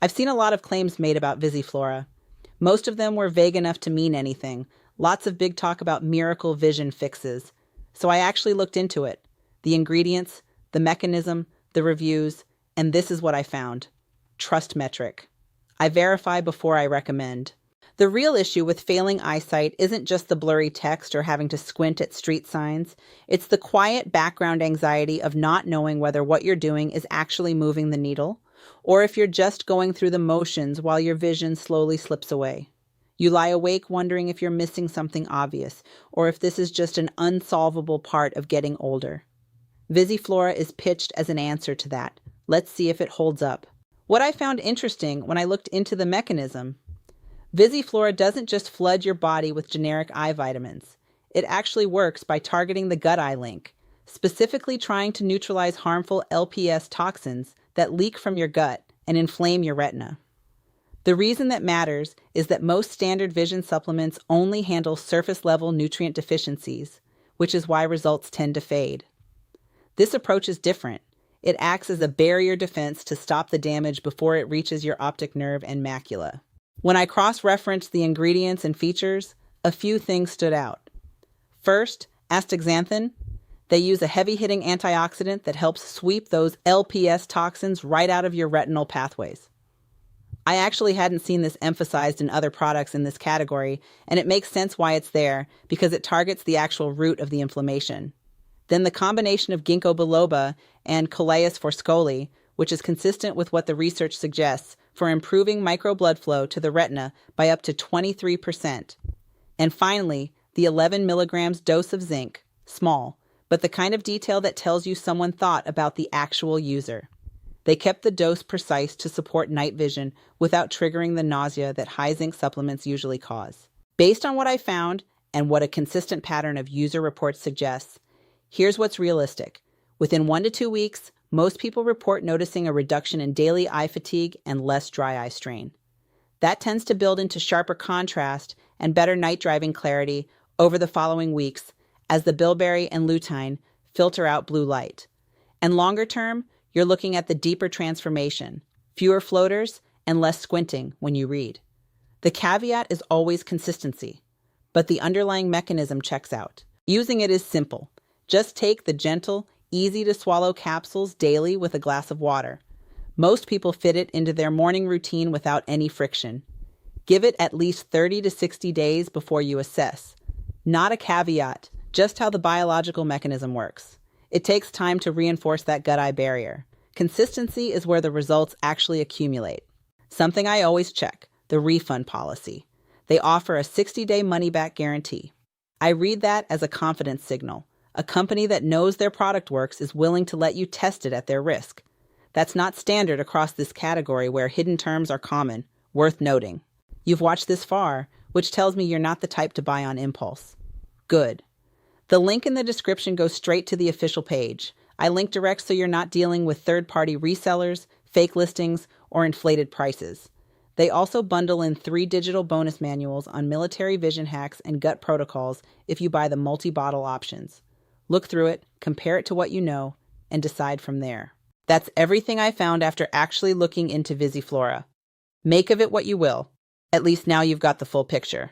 I've seen a lot of claims made about VisiFlora. Most of them were vague enough to mean anything. Lots of big talk about miracle vision fixes. So I actually looked into it. The ingredients, the mechanism, the reviews, and this is what I found. TrustMetric. I verify before I recommend. The real issue with failing eyesight isn't just the blurry text or having to squint at street signs. It's the quiet background anxiety of not knowing whether what you're doing is actually moving the needle, or if you're just going through the motions while your vision slowly slips away. You lie awake wondering if you're missing something obvious, or if this is just an unsolvable part of getting older. VisiFlora is pitched as an answer to that. Let's see if it holds up. What I found interesting when I looked into the mechanism: VisiFlora doesn't just flood your body with generic eye vitamins. It actually works by targeting the gut-eye link, specifically trying to neutralize harmful LPS toxins that leak from your gut and inflame your retina. The reason that matters is that most standard vision supplements only handle surface-level nutrient deficiencies, which is why results tend to fade. This approach is different. It acts as a barrier defense to stop the damage before it reaches your optic nerve and macula. When I cross-referenced the ingredients and features, a few things stood out. First, Astaxanthin. They use a heavy-hitting antioxidant that helps sweep those LPS toxins right out of your retinal pathways. I actually hadn't seen this emphasized in other products in this category, and it makes sense why it's there, because it targets the actual root of the inflammation. Then the combination of ginkgo biloba and Coleus forscoli, which is consistent with what the research suggests for improving microblood flow to the retina by up to 23%. And finally, the 11 milligrams dose of zinc, small, but the kind of detail that tells you someone thought about the actual user. They kept the dose precise to support night vision without triggering the nausea that high zinc supplements usually cause. Based on what I found and what a consistent pattern of user reports suggests, here's what's realistic. Within 1 to 2 weeks, most people report noticing a reduction in daily eye fatigue and less dry eye strain. That tends to build into sharper contrast and better night driving clarity over the following weeks as the bilberry and lutein filter out blue light. And longer term, you're looking at the deeper transformation, fewer floaters and less squinting when you read. The caveat is always consistency, but the underlying mechanism checks out. Using it is simple. Just take the gentle, easy-to-swallow capsules daily with a glass of water. Most people fit it into their morning routine without any friction. Give it at least 30 to 60 days before you assess. Not a caveat, just how the biological mechanism works. It takes time to reinforce that gut-eye barrier. Consistency is where the results actually accumulate. Something I always check, the refund policy. They offer a 60-day money-back guarantee. I read that as a confidence signal. A company that knows their product works is willing to let you test it at their risk. That's not standard across this category where hidden terms are common, worth noting. You've watched this far, which tells me you're not the type to buy on impulse. Good. The link in the description goes straight to the official page. I link direct so you're not dealing with third-party resellers, fake listings, or inflated prices. They also bundle in 3 digital bonus manuals on military vision hacks and gut protocols if you buy the multi-bottle options. Look through it, compare it to what you know, and decide from there. That's everything I found after actually looking into VisiFlora. Make of it what you will. At least now you've got the full picture.